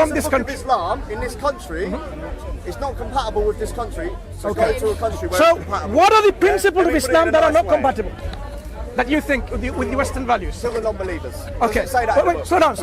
from this country. Islam in this country is not compatible with this country. So go to a country where So it's compatible. what are the principles of Islam that are not compatible? That you think with the Western values? Kill the non-believers. Okay. Does it say that in the book? Slow down.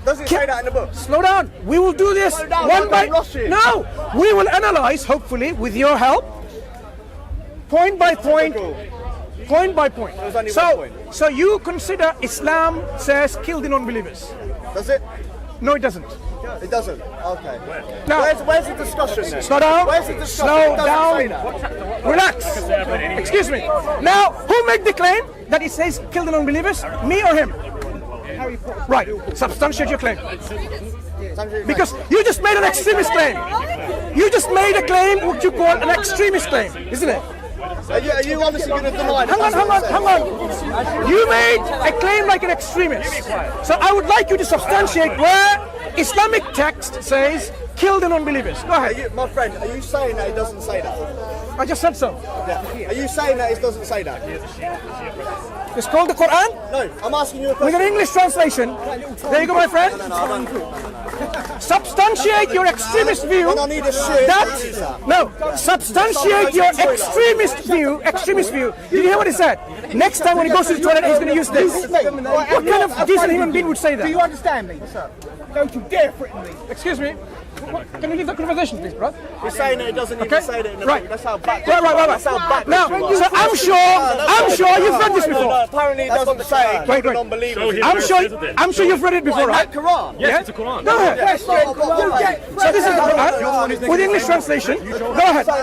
Does it say that in the book? Slow down. We will do this one by no. We will analyze, hopefully, with your help, point by point. Point by point. So you consider Islam says kill the non-believers? Does it? No, it doesn't. It doesn't. Okay. Now, where's the discussion then? Slow down. Where's the discussion? Slow It doesn't down. say that. Relax. Excuse me. Now, who made the claim that it says kill the non-believers? Me or him? Right. Substantiate your claim. Because you just made an extremist claim. You just made a claim what you call an extremist claim, isn't it? Are you honestly going to deny that? Hang on. You made a claim like an extremist. So I would like you to substantiate where Islamic text says kill the non-believers. Go ahead. My friend, are you saying that it doesn't say that? I just said so. Yeah. Are you saying that it doesn't say that? It's called the Quran? No, I'm asking you a question. With an English translation. There you go, my friend. Substantiate your extremist view. Substantiate your extremist view. Did you hear what he said? Next time when he goes to the toilet, he's going to use this. What kind of decent human being would say that? Do you understand me, sir? Don't you dare threaten me. Excuse me. Can we leave the conversation, please, bro? You're saying that it doesn't even say that in the book. That's how bad. Right. That's how bad. Now, so I'm sure you've read this before. No, apparently it doesn't say non-believers. I'm sure you've read it before, right? Quran? Yes, it's the Quran. Go ahead. So this is the Quran with English translation. Go ahead. Go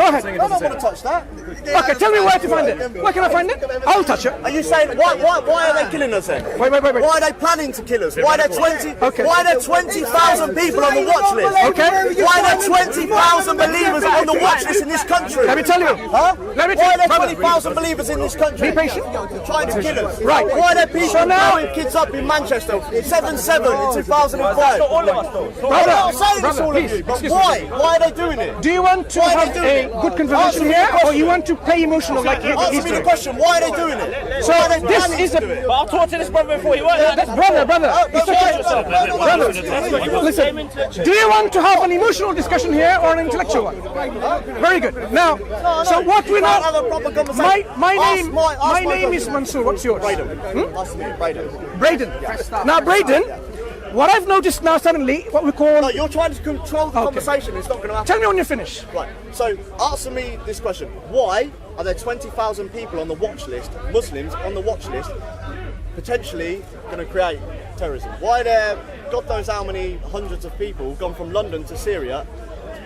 ahead. I don't want to touch that. Okay, tell me where to find it. Where can I find it? I'll touch it. Are you saying why are they killing us then? Wait. Why are they planning to kill us? Why are there 20,000 people on the watch list? Okay. Why are there 20,000 believers on the watch list in this country? Let me tell you. Huh? Let me Why tell are you. there 20,000 believers in this country? Be patient. Trying to kill us. Right. Why are there people blowing kids up in Manchester 7/7 in 2005? All of us though. I'm not saying it's all of please, you, but excuse me. why? Why are they doing it? Do you want to Why are have they doing a it? good conversation here, or you want to play emotional like he's Answer me the doing? question, why are they doing it? So Why are they this planning is to a do it? But I'll talk to this brother before he works. brother. It's okay. Brother, listen. Do you want to have an emotional discussion here or an intellectual one? Very good. Now, so what we Have a know. proper conversation. My name is Mansoor. What's yours? Braden. Now, Braden, what I've noticed now suddenly, what we call. No, you're trying to control the conversation. It's not going to happen. Tell me when you're finished. Right. So answer me this question: why are there 20,000 people on the watch list, Muslims on the watch list, potentially going to create terrorism? Why are there, God knows how many hundreds of people gone from London to Syria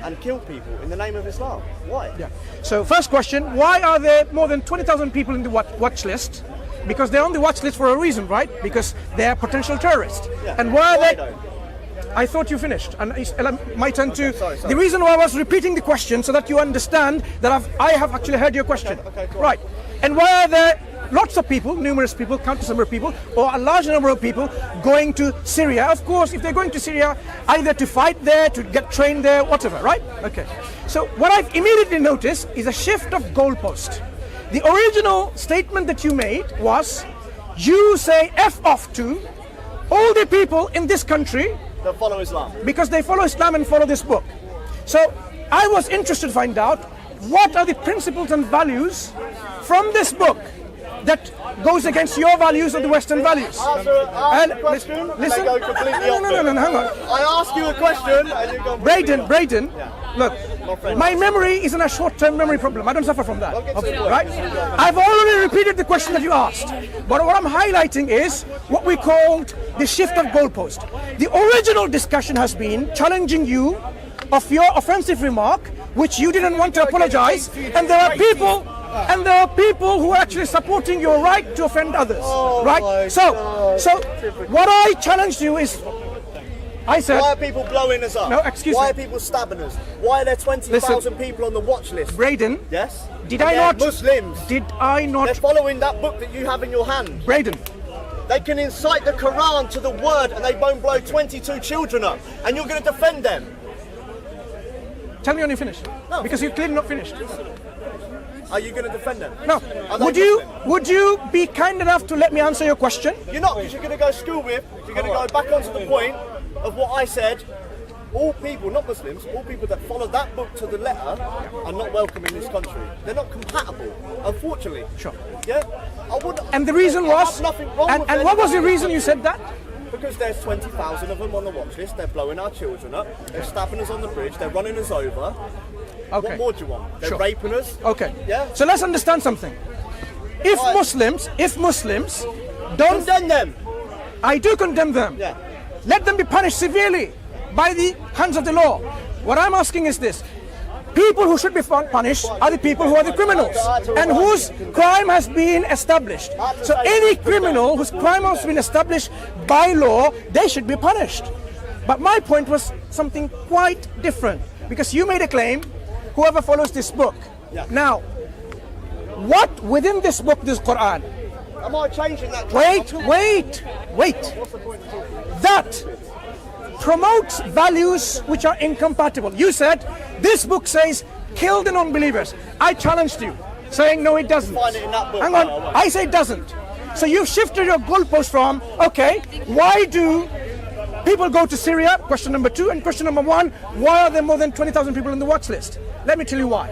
and killed people in the name of Islam? Why? Yeah. So first question: why are there more than 20,000 people in the watch list? Because they're on the watch list for a reason, right? Because they are potential terrorists. Yeah. And why are they? though? I thought you finished, and it's my turn to. Sorry. The reason why I was repeating the question so that you understand that I have actually heard your question. Okay, cool. Right. And why are there lots of people, numerous people, countless number of people, or a large number of people going to Syria? Of course, if they're going to Syria, either to fight there, to get trained there, whatever, right? Okay. So what I've immediately noticed is a shift of goalpost. The original statement that you made was, you say F off to all the people in this country That follow Islam. because they follow Islam and follow this book. So I was interested to find out what are the principles and values from this book that goes against your values or the Western values. Ask a question, listen. and they go completely No, hang on. I ask you a question, and you go. Braden, look, my memory isn't a short-term memory problem. I don't suffer from that, right? I've already repeated the question that you asked, but what I'm highlighting is what we called the shift of goalpost. The original discussion has been challenging you of your offensive remark, which you didn't want to apologize, and there are people who are actually supporting your right to offend others, right? So what I challenged you is, I said, why are people blowing us up? No, excuse Why me. are people stabbing us? Why are there 20,000 people on the watch list? Braden, Yes? did And I they're not? Muslims. Did I They're not? following that book that you have in your hand. Braden, They can incite the Quran to the word and they won't blow 22 children up. And you're going to defend them. tell me when you finish. No. Because you're clearly not finished. Are you going to defend them? No. Are they Would you be kind enough to let me answer your question? You're not, because you're going to go school with, you're going to go back onto the point of what I said, all people, not Muslims, all people that follow that book to the letter are not welcome in this country. They're not compatible, unfortunately. Sure. Yeah? I wouldn't, And the reason I was, have nothing wrong with and what was the anybody. reason you said that? Because there's 20,000 of them on the watch list. They're blowing our children up. They're stabbing us on the bridge. They're running us over. Okay. What more do you want? They're Sure. raping us. Okay. Yeah? So let's understand something. If Right. Muslims don't, Condemn them. I do condemn them. Yeah. Let them be punished severely by the hands of the law. What I'm asking is this. People who should be punished are the people who are the criminals and whose crime has been established. So any criminal whose crime has been established by law, they should be punished. But my point was something quite different, because you made a claim, whoever follows this book. Yeah. Now, what within this book, this Quran, Am I changing that? wait, that promotes values which are incompatible. You said this book says kill the non-believers. I challenged you, saying no, it doesn't. Find it in that book. Hang on, I say it doesn't. So you've shifted your goalpost from, okay, why do people go to Syria? Question number 2. And question number 1, why are there more than 20,000 people on the watch list? Let me tell you why.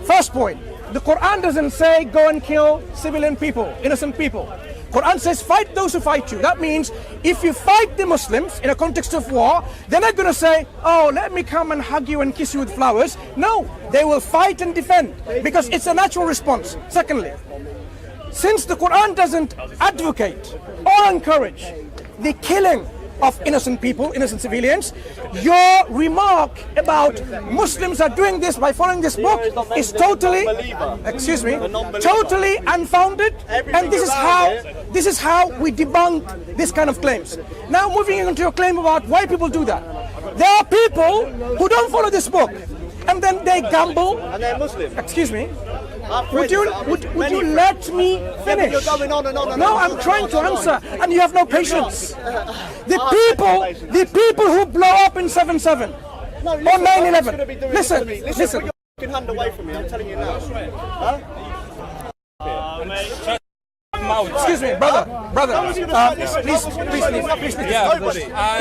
First point, the Quran doesn't say go and kill civilian people, innocent people. Quran says fight those who fight you. That means if you fight the Muslims in a context of war, they're not going to say, oh, let me come and hug you and kiss you with flowers. No, they will fight and defend, because it's a natural response. Secondly, since the Quran doesn't advocate or encourage the killing of innocent people, innocent civilians, your remark about Muslims are doing this by following this book is totally, totally unfounded. And this is how we debunk this kind of claims. Now moving into your claim about why people do that. There are people who don't follow this book, and then they gamble. And they're Muslim. Excuse me. Would you let me finish? You're going on and on and No, on. I'm trying to answer, and you have no patience. The people who blow up in 7/7 No, or listen, 9/11. gonna be doing Listen, this to me. listen. Put your fucking hand away from me. I'm telling you now. Huh? Excuse me, brother. Please leave. Yeah,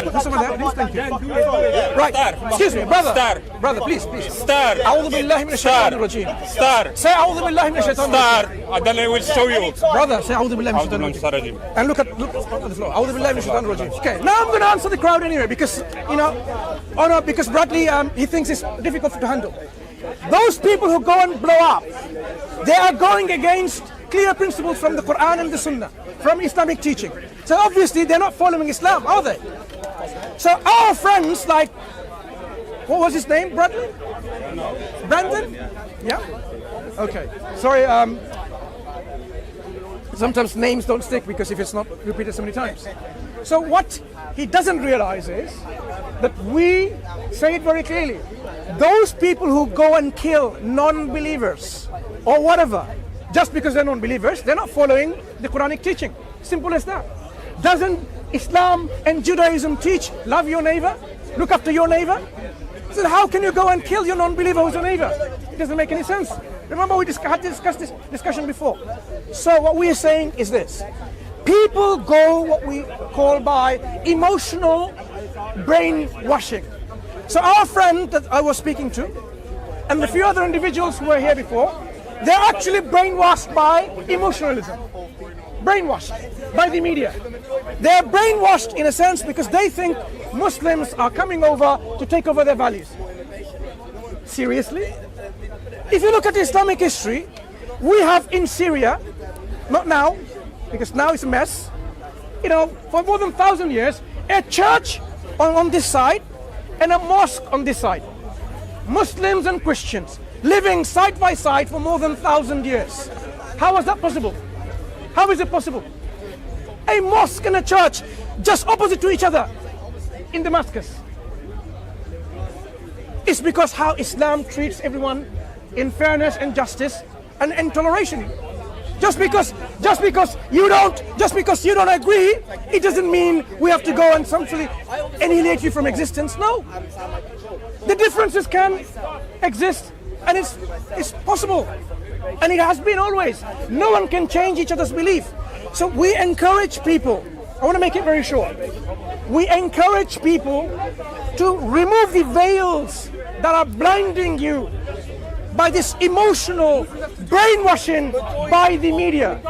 Listen with that, please, thank you. Right, excuse me, brother, please. Star. أعوذ بالله من الشيطان الرجيم. Star. Say أعوذ بالله من الشيطان Star. الرجيم. And then I will show you. Brother, say أعوذ بالله من الشيطان الرجيم. And look at the floor. أعوذ بالله من الشيطان الرجيم. Okay, now I'm going to answer the crowd anyway, because because Bradley he thinks it's difficult to handle. Those people who go and blow up, they are going against clear principles from the Quran and the Sunnah, from Islamic teaching. So obviously they're not following Islam, are they? So our friends like, what was his name, Bradley? Brandon? Yeah? Okay. Sorry, sometimes names don't stick because if it's not repeated so many times. So what he doesn't realize is that we say it very clearly. Those people who go and kill non-believers or whatever, just because they're non-believers, they're not following the Quranic teaching. Simple as that. Doesn't Islam and Judaism teach love your neighbor, look after your neighbor? So how can you go and kill your non-believer who's your neighbor? It doesn't make any sense. Remember we had discussed this discussion before. So what we are saying is this. People go what we call by emotional brainwashing. So our friend that I was speaking to, and a few other individuals who were here before, they're actually brainwashed by emotionalism. Brainwashed by the media. They're brainwashed in a sense because they think Muslims are coming over to take over their values. Seriously? If you look at Islamic history, we have in Syria, not now, because now it's a mess, for more than 1,000 years, a church on this side and a mosque on this side. Muslims and Christians living side by side for more than 1,000 years. How was that possible? How is it possible? A mosque and a church just opposite to each other in Damascus. It's because how Islam treats everyone in fairness and justice and toleration. Just because you don't agree, it doesn't mean we have to go and simply annihilate you from existence. No. The differences can exist, and it's possible, and it has been always. No one can change each other's belief. So we encourage people. I want to make it very short. we encourage people to remove the veils that are blinding you by this emotional brainwashing by the media.